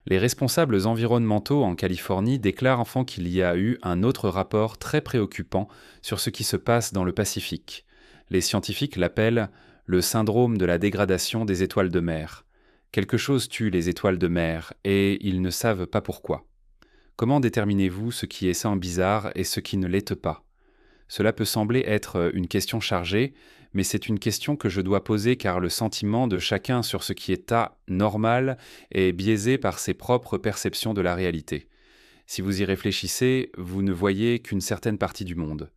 Les responsables environnementaux en Californie déclarent enfin qu'il y a eu un autre rapport très préoccupant sur ce qui se passe dans le Pacifique. Les scientifiques l'appellent le syndrome de la dégradation des étoiles de mer. Quelque chose tue les étoiles de mer et ils ne savent pas pourquoi. Comment déterminez-vous ce qui est sans bizarre et ce qui ne l'est pas? Cela peut sembler être une question chargée, mais c'est une question que je dois poser car le sentiment de chacun sur ce qui est normal est biaisé par ses propres perceptions de la réalité. Si vous y réfléchissez, vous ne voyez qu'une certaine partie du monde.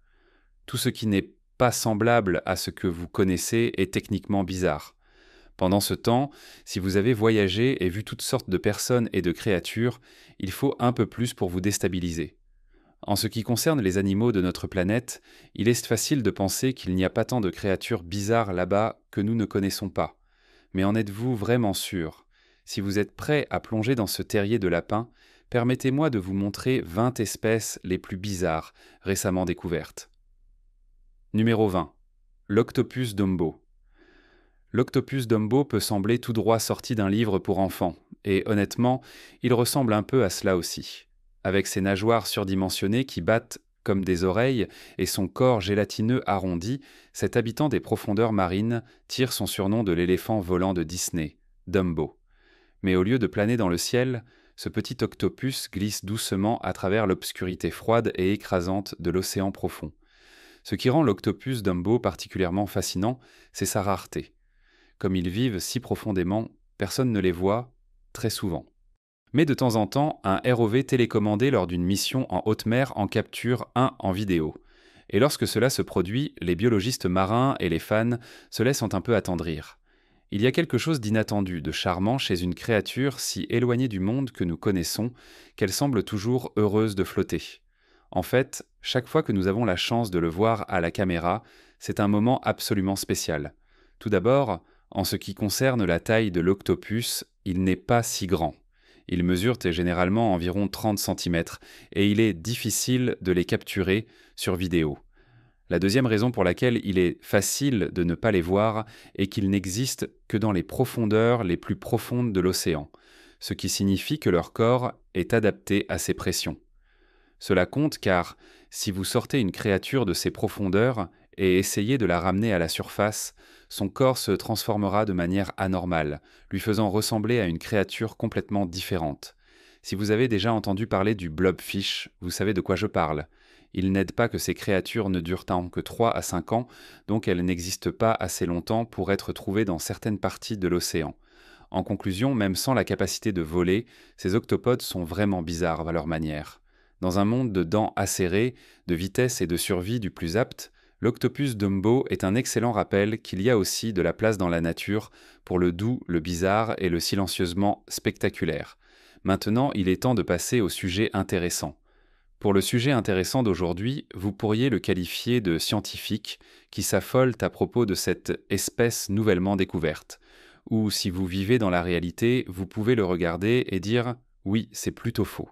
Tout ce qui n'est pas semblable à ce que vous connaissez est techniquement bizarre. Pendant ce temps, si vous avez voyagé et vu toutes sortes de personnes et de créatures, il faut un peu plus pour vous déstabiliser. En ce qui concerne les animaux de notre planète, il est facile de penser qu'il n'y a pas tant de créatures bizarres là-bas que nous ne connaissons pas. Mais en êtes-vous vraiment sûr? Si vous êtes prêt à plonger dans ce terrier de lapins, permettez-moi de vous montrer 20 espèces les plus bizarres récemment découvertes. Numéro 20. L'Octopus Dumbo. L'Octopus Dumbo peut sembler tout droit sorti d'un livre pour enfants, et honnêtement, il ressemble un peu à cela aussi. Avec ses nageoires surdimensionnées qui battent comme des oreilles et son corps gélatineux arrondi, cet habitant des profondeurs marines tire son surnom de l'éléphant volant de Disney, Dumbo. Mais au lieu de planer dans le ciel, ce petit octopus glisse doucement à travers l'obscurité froide et écrasante de l'océan profond. Ce qui rend l'octopus Dumbo particulièrement fascinant, c'est sa rareté. Comme ils vivent si profondément, personne ne les voit très souvent. Mais de temps en temps, un ROV télécommandé lors d'une mission en haute mer en capture un en vidéo. Et lorsque cela se produit, les biologistes marins et les fans se laissent un peu attendrir. Il y a quelque chose d'inattendu, de charmant chez une créature si éloignée du monde que nous connaissons, qu'elle semble toujours heureuse de flotter. En fait, chaque fois que nous avons la chance de le voir à la caméra, c'est un moment absolument spécial. Tout d'abord, en ce qui concerne la taille de l'octopus, il n'est pas si grand. Ils mesurent généralement environ 30 cm et il est difficile de les capturer sur vidéo. La deuxième raison pour laquelle il est facile de ne pas les voir est qu'ils n'existent que dans les profondeurs les plus profondes de l'océan, ce qui signifie que leur corps est adapté à ces pressions. Cela compte car si vous sortez une créature de ces profondeurs et essayez de la ramener à la surface, son corps se transformera de manière anormale, lui faisant ressembler à une créature complètement différente. Si vous avez déjà entendu parler du blobfish, vous savez de quoi je parle. Il n'aide pas que ces créatures ne durent tant que 3 à 5 ans, donc elles n'existent pas assez longtemps pour être trouvées dans certaines parties de l'océan. En conclusion, même sans la capacité de voler, ces octopodes sont vraiment bizarres à leur manière. Dans un monde de dents acérées, de vitesse et de survie du plus apte, l'Octopus Dumbo est un excellent rappel qu'il y a aussi de la place dans la nature pour le doux, le bizarre et le silencieusement spectaculaire. Maintenant, il est temps de passer au sujet intéressant. Pour le sujet intéressant d'aujourd'hui, vous pourriez le qualifier de scientifique qui s'affolent à propos de cette espèce nouvellement découverte. Ou si vous vivez dans la réalité, vous pouvez le regarder et dire « oui, c'est plutôt faux ».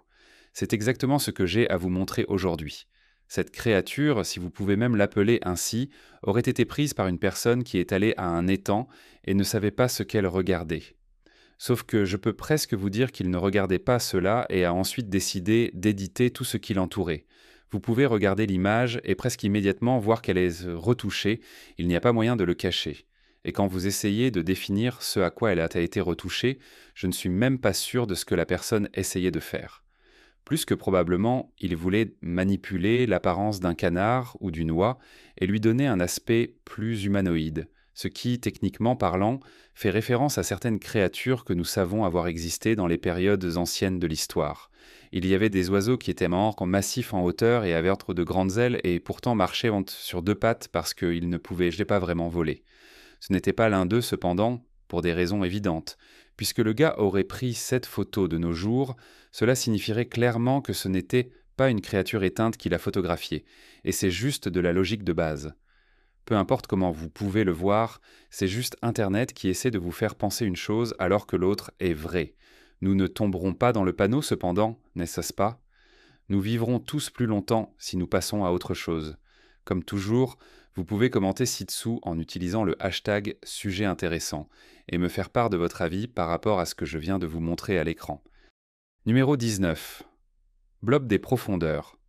C'est exactement ce que j'ai à vous montrer aujourd'hui. Cette créature, si vous pouvez même l'appeler ainsi, aurait été prise par une personne qui est allée à un étang et ne savait pas ce qu'elle regardait. Sauf que je peux presque vous dire qu'il ne regardait pas cela et a ensuite décidé d'éditer tout ce qui l'entourait. Vous pouvez regarder l'image et presque immédiatement voir qu'elle est retouchée, il n'y a pas moyen de le cacher. Et quand vous essayez de définir ce à quoi elle a été retouchée, je ne suis même pas sûr de ce que la personne essayait de faire. Plus que probablement, il voulait manipuler l'apparence d'un canard ou d'une oie et lui donner un aspect plus humanoïde, ce qui, techniquement parlant, fait référence à certaines créatures que nous savons avoir existé dans les périodes anciennes de l'histoire. Il y avait des oiseaux qui étaient massifs en hauteur et avaient de grandes ailes et pourtant marchaient sur deux pattes parce qu'ils ne pouvaient pas vraiment voler. Ce n'était pas l'un d'eux cependant, pour des raisons évidentes. Puisque le gars aurait pris cette photo de nos jours, cela signifierait clairement que ce n'était pas une créature éteinte qui l'a photographiée, et c'est juste de la logique de base. Peu importe comment vous pouvez le voir, c'est juste Internet qui essaie de vous faire penser une chose alors que l'autre est vraie. Nous ne tomberons pas dans le panneau cependant, n'est-ce pas? Nous vivrons tous plus longtemps si nous passons à autre chose. Comme toujours, vous pouvez commenter ci-dessous en utilisant le hashtag sujet intéressant et me faire part de votre avis par rapport à ce que je viens de vous montrer à l'écran. Numéro 19. Blob des profondeurs.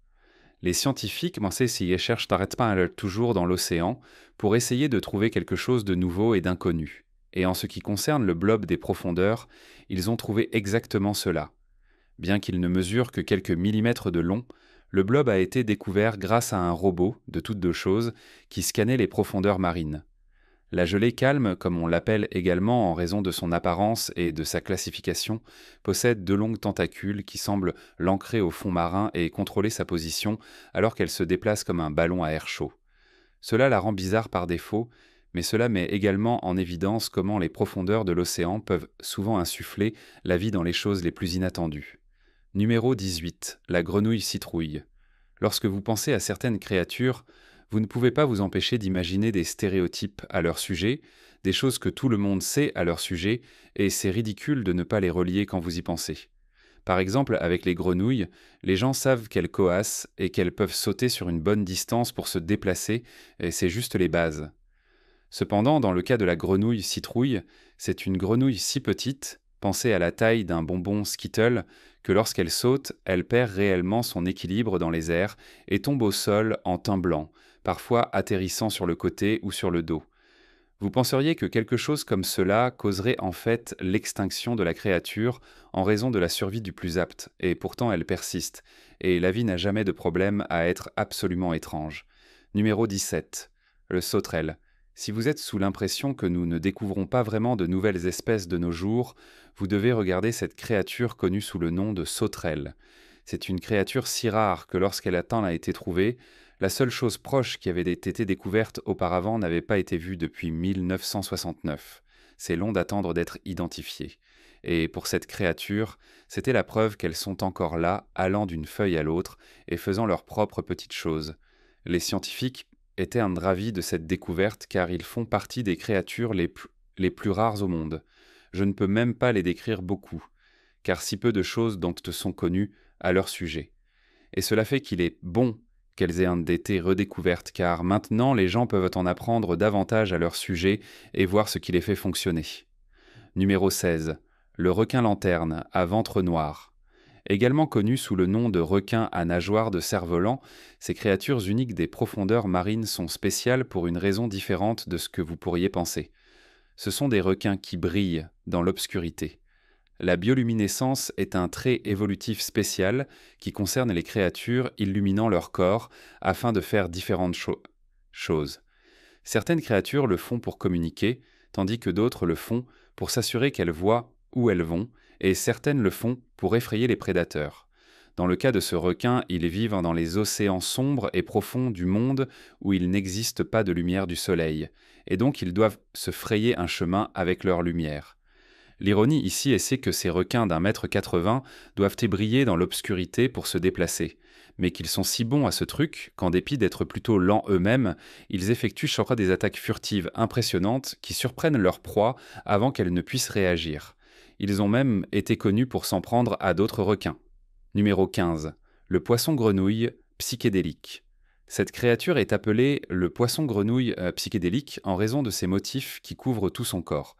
Les scientifiques, s'y cherchent toujours dans l'océan pour essayer de trouver quelque chose de nouveau et d'inconnu. Et en ce qui concerne le blob des profondeurs, ils ont trouvé exactement cela. Bien qu'il ne mesure que quelques millimètres de long, le blob a été découvert grâce à un robot, de toutes deux choses, qui scannait les profondeurs marines. La gelée calme, comme on l'appelle également en raison de son apparence et de sa classification, possède deux longues tentacules qui semblent l'ancrer au fond marin et contrôler sa position alors qu'elle se déplace comme un ballon à air chaud. Cela la rend bizarre par défaut, mais cela met également en évidence comment les profondeurs de l'océan peuvent souvent insuffler la vie dans les choses les plus inattendues. Numéro 18. La grenouille citrouille. Lorsque vous pensez à certaines créatures, vous ne pouvez pas vous empêcher d'imaginer des stéréotypes à leur sujet, des choses que tout le monde sait à leur sujet, et c'est ridicule de ne pas les relier quand vous y pensez. Par exemple, avec les grenouilles, les gens savent qu'elles coassent et qu'elles peuvent sauter sur une bonne distance pour se déplacer, et c'est juste les bases. Cependant, dans le cas de la grenouille citrouille, c'est une grenouille si petite, pensée à la taille d'un bonbon Skittle, que lorsqu'elle saute, elle perd réellement son équilibre dans les airs et tombe au sol en thym blanc, parfois atterrissant sur le côté ou sur le dos. Vous penseriez que quelque chose comme cela causerait en fait l'extinction de la créature en raison de la survie du plus apte, et pourtant elle persiste, et la vie n'a jamais de problème à être absolument étrange. Numéro 17. Le sauterelle. Si vous êtes sous l'impression que nous ne découvrons pas vraiment de nouvelles espèces de nos jours, vous devez regarder cette créature connue sous le nom de sauterelle. C'est une créature si rare que lorsqu'elle a été trouvée, la seule chose proche qui avait été découverte auparavant n'avait pas été vue depuis 1969. C'est long d'attendre d'être identifié. Et pour cette créature, c'était la preuve qu'elles sont encore là, allant d'une feuille à l'autre et faisant leurs propres petites choses. Les scientifiques étaient ravis de cette découverte car ils font partie des créatures les plus rares au monde. Je ne peux même pas les décrire beaucoup, car si peu de choses dont sont connues à leur sujet. Et cela fait qu'il est bon qu'elles aient été redécouvertes, car maintenant les gens peuvent en apprendre davantage à leur sujet et voir ce qui les fait fonctionner. Numéro 16. Le requin-lanterne à ventre noir. Également connu sous le nom de requin à nageoires de cerf-volant, ces créatures uniques des profondeurs marines sont spéciales pour une raison différente de ce que vous pourriez penser. Ce sont des requins qui brillent dans l'obscurité. La bioluminescence est un trait évolutif spécial qui concerne les créatures illuminant leur corps afin de faire différentes choses. Certaines créatures le font pour communiquer, tandis que d'autres le font pour s'assurer qu'elles voient où elles vont, et certaines le font pour effrayer les prédateurs. Dans le cas de ce requin, ils vivent dans les océans sombres et profonds du monde où il n'existe pas de lumière du soleil, et donc ils doivent se frayer un chemin avec leur lumière. L'ironie ici c'est que ces requins d'1,80 m doivent briller dans l'obscurité pour se déplacer, mais qu'ils sont si bons à ce truc qu'en dépit d'être plutôt lents eux-mêmes, ils effectuent chaque fois des attaques furtives impressionnantes qui surprennent leur proie avant qu'elle ne puisse réagir. Ils ont même été connus pour s'en prendre à d'autres requins. Numéro 15. Le poisson-grenouille psychédélique. Cette créature est appelée le poisson-grenouille psychédélique en raison de ses motifs qui couvrent tout son corps.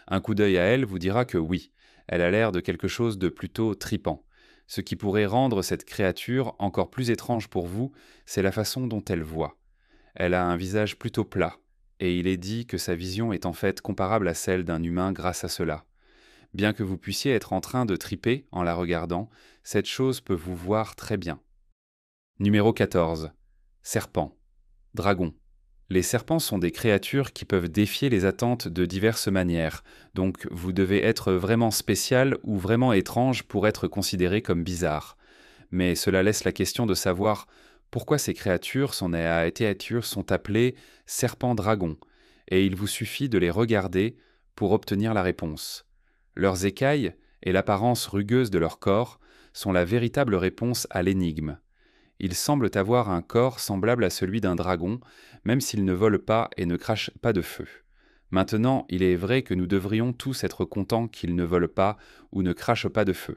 Un coup d'œil à elle vous dira que oui, elle a l'air de quelque chose de plutôt tripant. Ce qui pourrait rendre cette créature encore plus étrange pour vous, c'est la façon dont elle voit. Elle a un visage plutôt plat, et il est dit que sa vision est en fait comparable à celle d'un humain grâce à cela. Bien que vous puissiez être en train de triper en la regardant, cette chose peut vous voir très bien. Numéro 14. Serpent. Dragon. Les serpents sont des créatures qui peuvent défier les attentes de diverses manières, donc vous devez être vraiment spécial ou vraiment étrange pour être considéré comme bizarre. Mais cela laisse la question de savoir pourquoi ces créatures sont appelées serpents-dragons, et il vous suffit de les regarder pour obtenir la réponse. Leurs écailles et l'apparence rugueuse de leur corps sont la véritable réponse à l'énigme. Ils semblent avoir un corps semblable à celui d'un dragon, même s'ils ne volent pas et ne crachent pas de feu. Maintenant, il est vrai que nous devrions tous être contents qu'ils ne volent pas ou ne crachent pas de feu.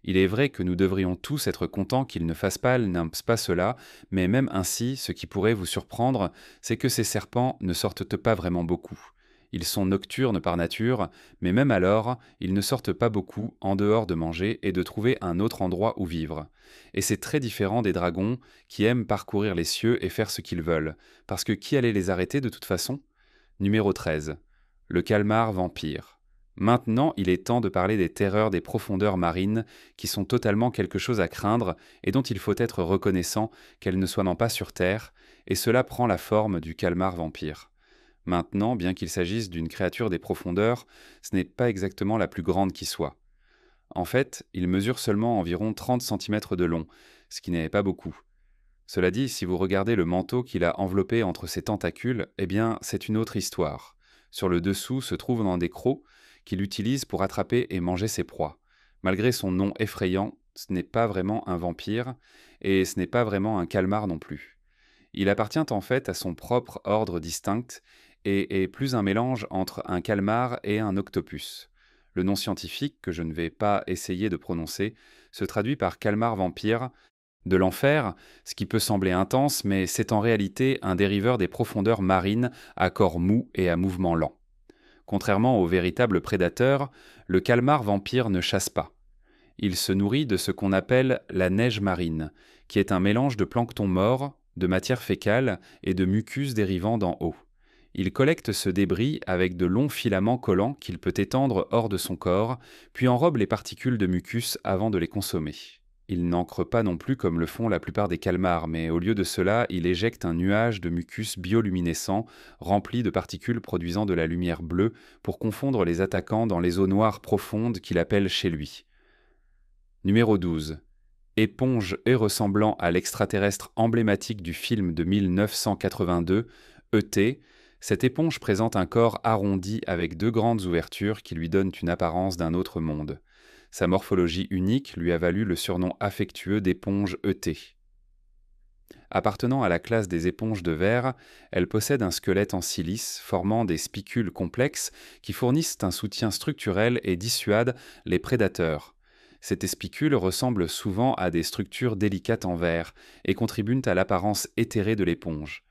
Il est vrai que nous devrions tous être contents qu'ils ne fassent pas cela, mais même ainsi, ce qui pourrait vous surprendre, c'est que ces serpents ne sortent pas vraiment beaucoup. Ils sont nocturnes par nature, mais même alors, ils ne sortent pas beaucoup en dehors de manger et de trouver un autre endroit où vivre. Et c'est très différent des dragons qui aiment parcourir les cieux et faire ce qu'ils veulent, parce que qui allait les arrêter de toute façon? Numéro 13. Le calmar vampire. Maintenant, il est temps de parler des terreurs des profondeurs marines qui sont totalement quelque chose à craindre et dont il faut être reconnaissant qu'elles ne soient non pas sur Terre, et cela prend la forme du calmar vampire. Maintenant, bien qu'il s'agisse d'une créature des profondeurs, ce n'est pas exactement la plus grande qui soit. En fait, il mesure seulement environ 30 centimètres de long, ce qui n'est pas beaucoup. Cela dit, si vous regardez le manteau qu'il a enveloppé entre ses tentacules, eh bien, c'est une autre histoire. Sur le dessous se trouvent dans des crocs qu'il utilise pour attraper et manger ses proies. Malgré son nom effrayant, ce n'est pas vraiment un vampire, et ce n'est pas vraiment un calmar non plus. Il appartient en fait à son propre ordre distinct et est plus un mélange entre un calmar et un octopus. Le nom scientifique, que je ne vais pas essayer de prononcer, se traduit par calmar vampire, de l'enfer, ce qui peut sembler intense, mais c'est en réalité un dériveur des profondeurs marines à corps mou et à mouvement lent. Contrairement aux véritables prédateurs, le calmar vampire ne chasse pas. Il se nourrit de ce qu'on appelle la neige marine, qui est un mélange de plancton mort, de matière fécale et de mucus dérivant d'en haut. Il collecte ce débris avec de longs filaments collants qu'il peut étendre hors de son corps, puis enrobe les particules de mucus avant de les consommer. Il n'ancre pas non plus comme le font la plupart des calmars, mais au lieu de cela, il éjecte un nuage de mucus bioluminescent rempli de particules produisant de la lumière bleue pour confondre les attaquants dans les eaux noires profondes qu'il appelle chez lui. Numéro 12. Éponge et ressemblant à l'extraterrestre emblématique du film de 1982, E.T., cette éponge présente un corps arrondi avec deux grandes ouvertures qui lui donnent une apparence d'un autre monde. Sa morphologie unique lui a valu le surnom affectueux d'éponge E.T. Appartenant à la classe des éponges de verre, elle possède un squelette en silice formant des spicules complexes qui fournissent un soutien structurel et dissuadent les prédateurs. Ces spicules ressemblent souvent à des structures délicates en verre et contribuent à l'apparence éthérée de l'éponge.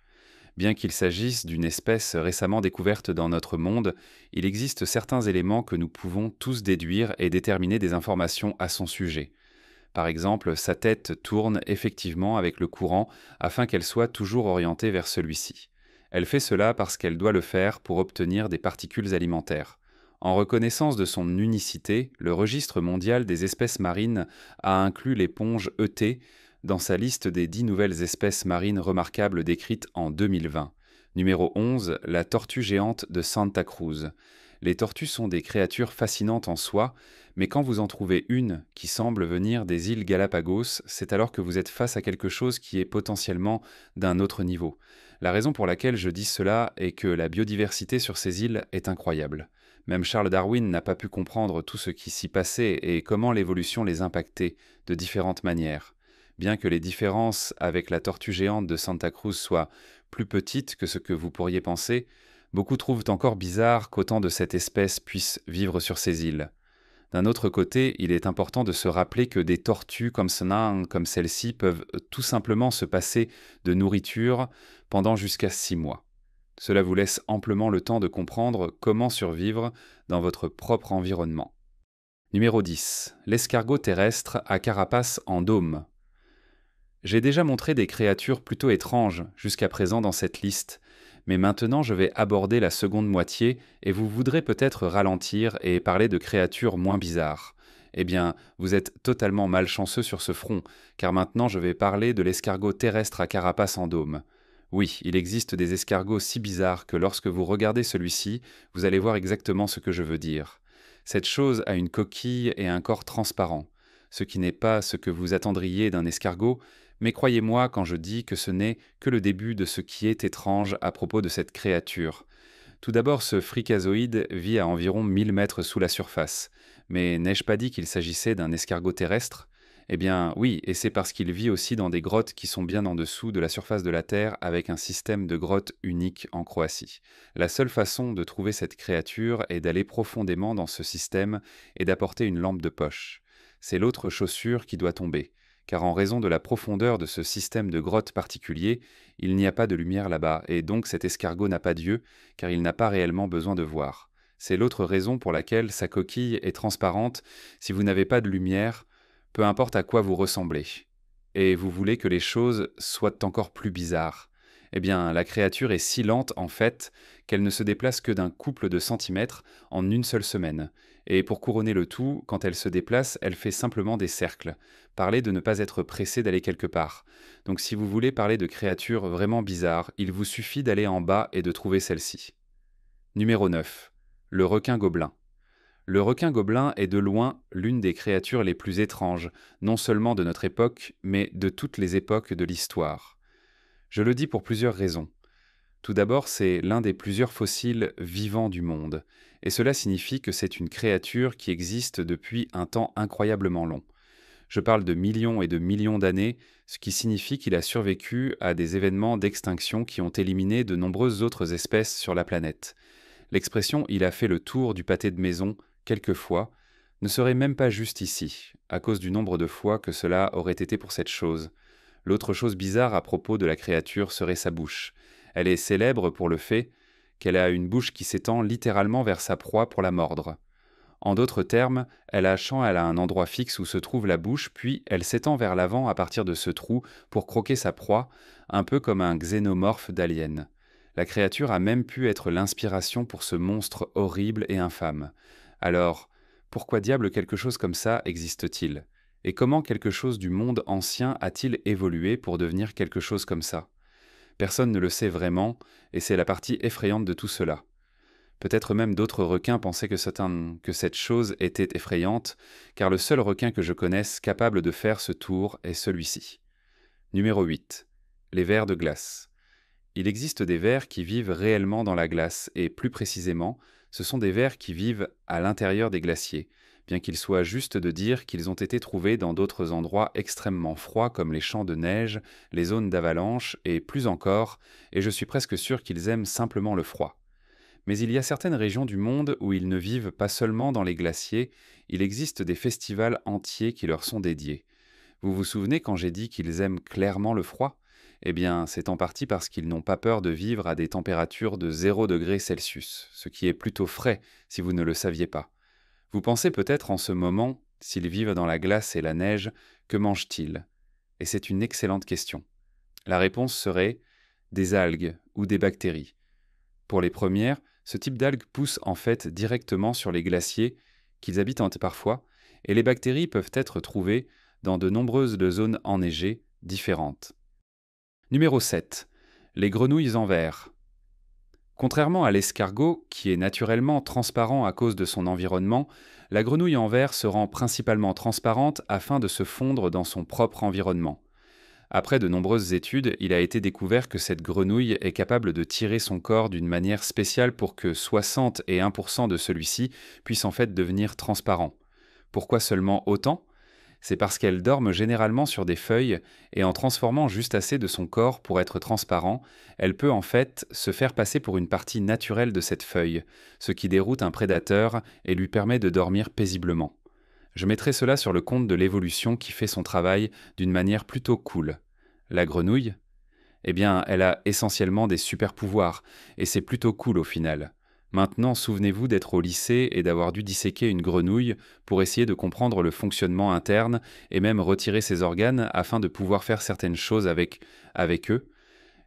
Bien qu'il s'agisse d'une espèce récemment découverte dans notre monde, il existe certains éléments que nous pouvons tous déduire et déterminer des informations à son sujet. Par exemple, sa tête tourne effectivement avec le courant afin qu'elle soit toujours orientée vers celui-ci. Elle fait cela parce qu'elle doit le faire pour obtenir des particules alimentaires. En reconnaissance de son unicité, le registre mondial des espèces marines a inclus l'éponge E.T. dans sa liste des 10 nouvelles espèces marines remarquables décrites en 2020. Numéro 11, la tortue géante de Santa Cruz. Les tortues sont des créatures fascinantes en soi, mais quand vous en trouvez une qui semble venir des îles Galapagos, c'est alors que vous êtes face à quelque chose qui est potentiellement d'un autre niveau. La raison pour laquelle je dis cela est que la biodiversité sur ces îles est incroyable. Même Charles Darwin n'a pas pu comprendre tout ce qui s'y passait et comment l'évolution les impactait de différentes manières. Bien que les différences avec la tortue géante de Santa Cruz soient plus petites que ce que vous pourriez penser, beaucoup trouvent encore bizarre qu'autant de cette espèce puisse vivre sur ces îles. D'un autre côté, il est important de se rappeler que des tortues comme celle-ci peuvent tout simplement se passer de nourriture pendant jusqu'à 6 mois. Cela vous laisse amplement le temps de comprendre comment survivre dans votre propre environnement. Numéro 10. L'escargot terrestre à carapace en dôme. J'ai déjà montré des créatures plutôt étranges jusqu'à présent dans cette liste, mais maintenant je vais aborder la seconde moitié et vous voudrez peut-être ralentir et parler de créatures moins bizarres. Eh bien, vous êtes totalement malchanceux sur ce front, car maintenant je vais parler de l'escargot terrestre à carapace en dôme. Oui, il existe des escargots si bizarres que lorsque vous regardez celui-ci, vous allez voir exactement ce que je veux dire. Cette chose a une coquille et un corps transparent, ce qui n'est pas ce que vous attendriez d'un escargot, mais croyez-moi quand je dis que ce n'est que le début de ce qui est étrange à propos de cette créature. Tout d'abord, ce fricazoïde vit à environ 1000 mètres sous la surface. Mais n'ai-je pas dit qu'il s'agissait d'un escargot terrestre ? Eh bien oui, et c'est parce qu'il vit aussi dans des grottes qui sont bien en dessous de la surface de la Terre avec un système de grottes unique en Croatie. La seule façon de trouver cette créature est d'aller profondément dans ce système et d'apporter une lampe de poche. C'est l'autre chaussure qui doit tomber, car en raison de la profondeur de ce système de grottes particulier, il n'y a pas de lumière là-bas, et donc cet escargot n'a pas d'yeux, car il n'a pas réellement besoin de voir. C'est l'autre raison pour laquelle sa coquille est transparente. Si vous n'avez pas de lumière, peu importe à quoi vous ressemblez, et vous voulez que les choses soient encore plus bizarres, eh bien, la créature est si lente, en fait, qu'elle ne se déplace que d'un couple de centimètres en une seule semaine. Et pour couronner le tout, quand elle se déplace, elle fait simplement des cercles. Parlez de ne pas être pressé d'aller quelque part. Donc si vous voulez parler de créatures vraiment bizarres, il vous suffit d'aller en bas et de trouver celle-ci. Numéro 9. Le requin gobelin. Le requin gobelin est de loin l'une des créatures les plus étranges, non seulement de notre époque, mais de toutes les époques de l'histoire. Je le dis pour plusieurs raisons. Tout d'abord, c'est l'un des plusieurs fossiles vivants du monde, et cela signifie que c'est une créature qui existe depuis un temps incroyablement long. Je parle de millions et de millions d'années, ce qui signifie qu'il a survécu à des événements d'extinction qui ont éliminé de nombreuses autres espèces sur la planète. L'expression « il a fait le tour du pâté de maison » quelquefois ne serait même pas juste ici, à cause du nombre de fois que cela aurait été pour cette chose. L'autre chose bizarre à propos de la créature serait sa bouche. Elle est célèbre pour le fait qu'elle a une bouche qui s'étend littéralement vers sa proie pour la mordre. En d'autres termes, elle a un endroit fixe où se trouve la bouche, puis elle s'étend vers l'avant à partir de ce trou pour croquer sa proie, un peu comme un xénomorphe d'alien. La créature a même pu être l'inspiration pour ce monstre horrible et infâme. Alors, pourquoi diable quelque chose comme ça existe-t-il ? Et comment quelque chose du monde ancien a-t-il évolué pour devenir quelque chose comme ça ? Personne ne le sait vraiment, et c'est la partie effrayante de tout cela. Peut-être même d'autres requins pensaient que cette chose était effrayante, car le seul requin que je connaisse capable de faire ce tour est celui-ci. Numéro 8. Les vers de glace. Il existe des vers qui vivent réellement dans la glace, et plus précisément, ce sont des vers qui vivent à l'intérieur des glaciers, bien qu'il soit juste de dire qu'ils ont été trouvés dans d'autres endroits extrêmement froids comme les champs de neige, les zones d'avalanche, et plus encore, et je suis presque sûr qu'ils aiment simplement le froid. Mais il y a certaines régions du monde où ils ne vivent pas seulement dans les glaciers, il existe des festivals entiers qui leur sont dédiés. Vous vous souvenez quand j'ai dit qu'ils aiment clairement le froid ? Eh bien, c'est en partie parce qu'ils n'ont pas peur de vivre à des températures de 0 degré Celsius, ce qui est plutôt frais si vous ne le saviez pas. Vous pensez peut-être en ce moment, s'ils vivent dans la glace et la neige, que mangent-ils ? Et c'est une excellente question. La réponse serait des algues ou des bactéries. Pour les premières, ce type d'algues pousse en fait directement sur les glaciers, qu'ils habitent parfois, et les bactéries peuvent être trouvées dans de nombreuses zones enneigées différentes. Numéro 7. Les grenouilles en verre. Contrairement à l'escargot, qui est naturellement transparent à cause de son environnement, la grenouille en verre se rend principalement transparente afin de se fondre dans son propre environnement. Après de nombreuses études, il a été découvert que cette grenouille est capable de tirer son corps d'une manière spéciale pour que 61% de celui-ci puisse en fait devenir transparent. Pourquoi seulement autant ? C'est parce qu'elles dorment généralement sur des feuilles et en transformant juste assez de son corps pour être transparent, elle peut en fait se faire passer pour une partie naturelle de cette feuille, ce qui déroute un prédateur et lui permet de dormir paisiblement. Je mettrai cela sur le compte de l'évolution qui fait son travail d'une manière plutôt cool. La grenouille ? Eh bien, elle a essentiellement des super-pouvoirs, et c'est plutôt cool au final. Maintenant, souvenez-vous d'être au lycée et d'avoir dû disséquer une grenouille pour essayer de comprendre le fonctionnement interne et même retirer ses organes afin de pouvoir faire certaines choses avec eux.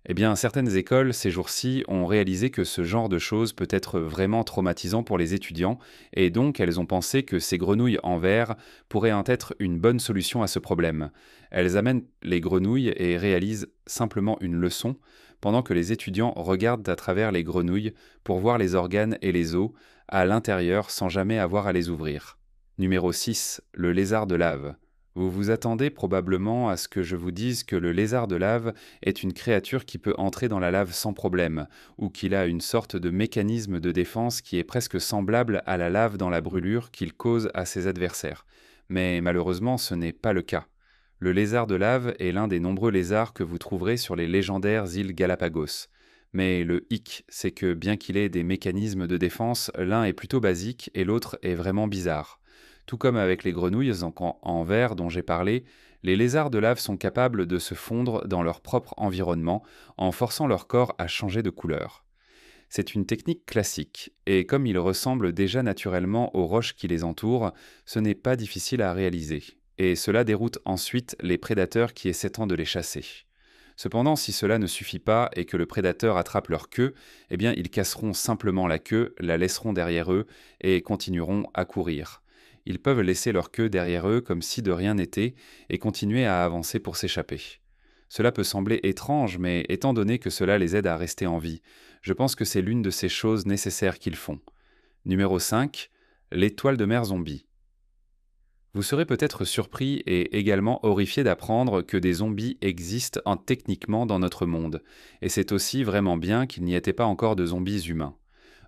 Eh bien, certaines écoles, ces jours-ci, ont réalisé que ce genre de choses peut être vraiment traumatisant pour les étudiants, et donc elles ont pensé que ces grenouilles en verre pourraient en être une bonne solution à ce problème. Elles amènent les grenouilles et réalisent simplement une leçon, pendant que les étudiants regardent à travers les grenouilles pour voir les organes et les os à l'intérieur sans jamais avoir à les ouvrir. Numéro 6. Le lézard de lave. Vous vous attendez probablement à ce que je vous dise que le lézard de lave est une créature qui peut entrer dans la lave sans problème, ou qu'il a une sorte de mécanisme de défense qui est presque semblable à la lave dans la brûlure qu'il cause à ses adversaires. Mais malheureusement, ce n'est pas le cas. Le lézard de lave est l'un des nombreux lézards que vous trouverez sur les légendaires îles Galapagos. Mais le hic, c'est que bien qu'il ait des mécanismes de défense, l'un est plutôt basique et l'autre est vraiment bizarre. Tout comme avec les grenouilles en verre dont j'ai parlé, les lézards de lave sont capables de se fondre dans leur propre environnement en forçant leur corps à changer de couleur. C'est une technique classique, et comme ils ressemblent déjà naturellement aux roches qui les entourent, ce n'est pas difficile à réaliser, et cela déroute ensuite les prédateurs qui essaient tant de les chasser. Cependant, si cela ne suffit pas et que le prédateur attrape leur queue, eh bien ils casseront simplement la queue, la laisseront derrière eux et continueront à courir. Ils peuvent laisser leur queue derrière eux comme si de rien n'était et continuer à avancer pour s'échapper. Cela peut sembler étrange, mais étant donné que cela les aide à rester en vie, je pense que c'est l'une de ces choses nécessaires qu'ils font. Numéro 5. L'étoile de mer zombie. Vous serez peut-être surpris et également horrifié d'apprendre que des zombies existent techniquement dans notre monde, et c'est aussi vraiment bien qu'il n'y ait pas encore de zombies humains.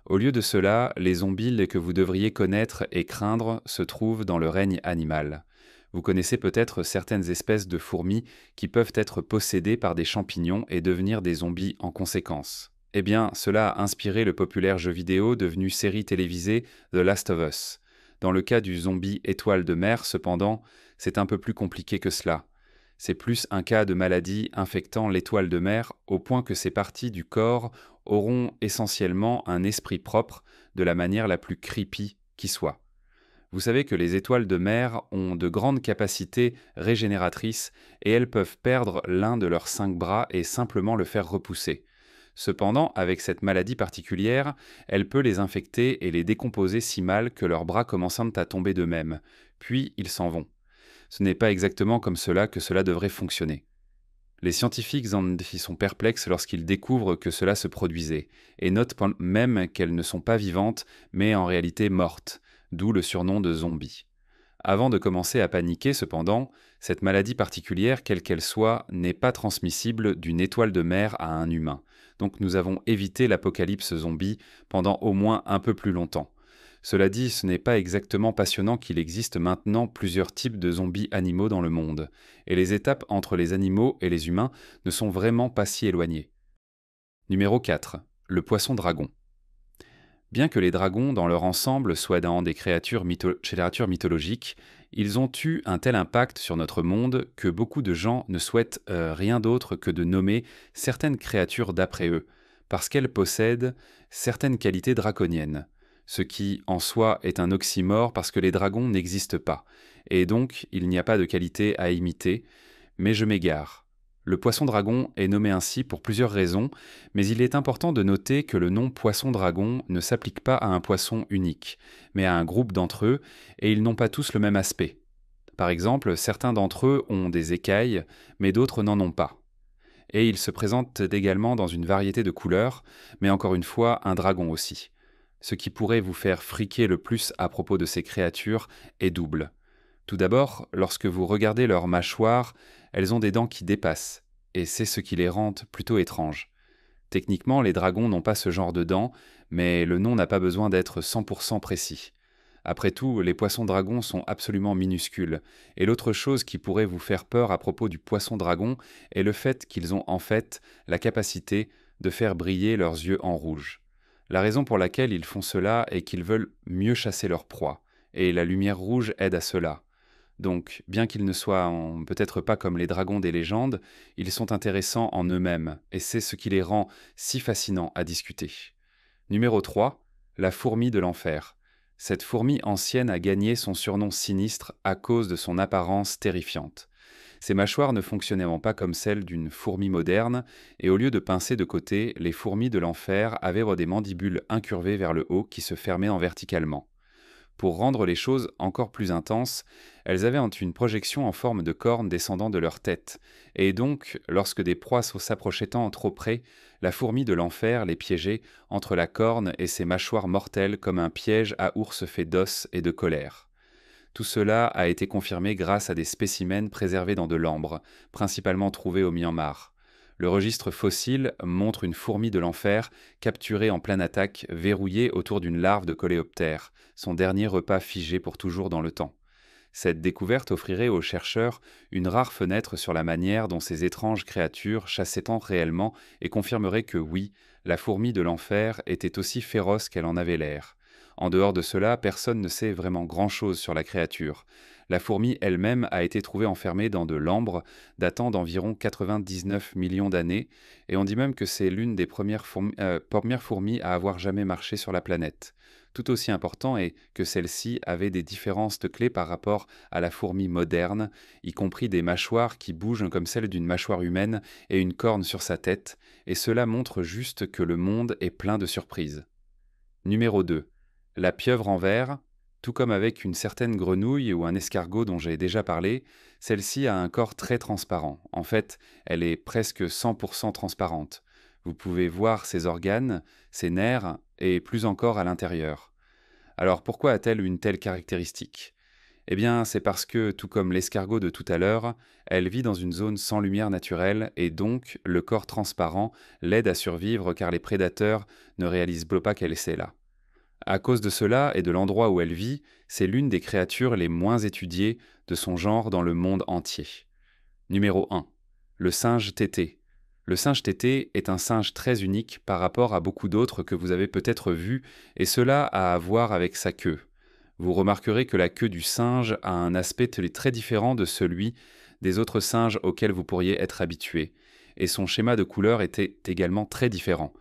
Au lieu de cela, les zombies que vous devriez connaître et craindre se trouvent dans le règne animal. Vous connaissez peut-être certaines espèces de fourmis qui peuvent être possédées par des champignons et devenir des zombies en conséquence. Eh bien, cela a inspiré le populaire jeu vidéo devenu série télévisée The Last of Us. Dans le cas du zombie étoile de mer, cependant, c'est un peu plus compliqué que cela. C'est plus un cas de maladie infectant l'étoile de mer au point que ces parties du corps auront essentiellement un esprit propre de la manière la plus creepy qui soit. Vous savez que les étoiles de mer ont de grandes capacités régénératrices et elles peuvent perdre l'un de leurs 5 bras et simplement le faire repousser. Cependant, avec cette maladie particulière, elle peut les infecter et les décomposer si mal que leurs bras commencent à tomber d'eux-mêmes, puis ils s'en vont. Ce n'est pas exactement comme cela que cela devrait fonctionner. Les scientifiques en y sont perplexes lorsqu'ils découvrent que cela se produisait, et notent même qu'elles ne sont pas vivantes, mais en réalité mortes, d'où le surnom de zombies. Avant de commencer à paniquer, cependant, cette maladie particulière, quelle qu'elle soit, n'est pas transmissible d'une étoile de mer à un humain. Donc nous avons évité l'apocalypse zombie pendant au moins un peu plus longtemps. Cela dit, ce n'est pas exactement passionnant qu'il existe maintenant plusieurs types de zombies animaux dans le monde, et les étapes entre les animaux et les humains ne sont vraiment pas si éloignées. Numéro 4. Le poisson dragon. Bien que les dragons, dans leur ensemble, soient dans des créatures mythologiques, ils ont eu un tel impact sur notre monde que beaucoup de gens ne souhaitent rien d'autre que de nommer certaines créatures d'après eux, parce qu'elles possèdent certaines qualités draconiennes, ce qui, en soi, est un oxymore parce que les dragons n'existent pas, et donc il n'y a pas de qualité à imiter, mais je m'égare. Le poisson-dragon est nommé ainsi pour plusieurs raisons, mais il est important de noter que le nom poisson-dragon ne s'applique pas à un poisson unique, mais à un groupe d'entre eux, et ils n'ont pas tous le même aspect. Par exemple, certains d'entre eux ont des écailles, mais d'autres n'en ont pas. Et ils se présentent également dans une variété de couleurs, mais encore une fois, un dragon aussi. Ce qui pourrait vous faire friquer le plus à propos de ces créatures est double. Tout d'abord, lorsque vous regardez leurs mâchoires, elles ont des dents qui dépassent, et c'est ce qui les rend plutôt étranges. Techniquement, les dragons n'ont pas ce genre de dents, mais le nom n'a pas besoin d'être 100% précis. Après tout, les poissons-dragons sont absolument minuscules, et l'autre chose qui pourrait vous faire peur à propos du poisson-dragon est le fait qu'ils ont en fait la capacité de faire briller leurs yeux en rouge. La raison pour laquelle ils font cela est qu'ils veulent mieux chasser leur proie, et la lumière rouge aide à cela. Donc, bien qu'ils ne soient peut-être pas comme les dragons des légendes, ils sont intéressants en eux-mêmes, et c'est ce qui les rend si fascinants à discuter. Numéro 3. La fourmi de l'enfer. Cette fourmi ancienne a gagné son surnom sinistre à cause de son apparence terrifiante. Ses mâchoires ne fonctionnaient pas comme celles d'une fourmi moderne, et au lieu de pincer de côté, les fourmis de l'enfer avaient des mandibules incurvées vers le haut qui se fermaient verticalement. Pour rendre les choses encore plus intenses, elles avaient une projection en forme de cornes descendant de leur tête, et donc, lorsque des proies s'approchaient trop près, la fourmi de l'enfer les piégeait entre la corne et ses mâchoires mortelles comme un piège à ours fait d'os et de colère. Tout cela a été confirmé grâce à des spécimens préservés dans de l'ambre, principalement trouvés au Myanmar. Le registre fossile montre une fourmi de l'enfer capturée en pleine attaque, verrouillée autour d'une larve de coléoptère, son dernier repas figé pour toujours dans le temps. Cette découverte offrirait aux chercheurs une rare fenêtre sur la manière dont ces étranges créatures chassaient tant réellement et confirmerait que oui, la fourmi de l'enfer était aussi féroce qu'elle en avait l'air. En dehors de cela, personne ne sait vraiment grand-chose sur la créature. La fourmi elle-même a été trouvée enfermée dans de l'ambre datant d'environ 99 millions d'années, et on dit même que c'est l'une des premières fourmis à avoir jamais marché sur la planète. Tout aussi important est que celle-ci avait des différences de clés par rapport à la fourmi moderne, y compris des mâchoires qui bougent comme celle d'une mâchoire humaine et une corne sur sa tête, et cela montre juste que le monde est plein de surprises. Numéro 2. La pieuvre en verre. Tout comme avec une certaine grenouille ou un escargot dont j'ai déjà parlé, celle-ci a un corps très transparent. En fait, elle est presque 100% transparente. Vous pouvez voir ses organes, ses nerfs et plus encore à l'intérieur. Alors pourquoi a-t-elle une telle caractéristique? Eh bien, c'est parce que, tout comme l'escargot de tout à l'heure, elle vit dans une zone sans lumière naturelle et donc le corps transparent l'aide à survivre car les prédateurs ne réalisent pas qu'elle est là. À cause de cela et de l'endroit où elle vit, c'est l'une des créatures les moins étudiées de son genre dans le monde entier. Numéro 1. Le singe tété. Le singe tété est un singe très unique par rapport à beaucoup d'autres que vous avez peut-être vus, et cela a à voir avec sa queue. Vous remarquerez que la queue du singe a un aspect très différent de celui des autres singes auxquels vous pourriez être habitué, et son schéma de couleur était également très différent.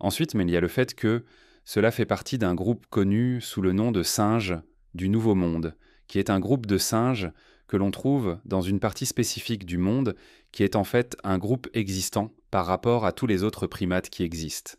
Ensuite, mais il y a le fait que cela fait partie d'un groupe connu sous le nom de singes du Nouveau Monde, qui est un groupe de singes que l'on trouve dans une partie spécifique du monde, qui est en fait un groupe existant par rapport à tous les autres primates qui existent.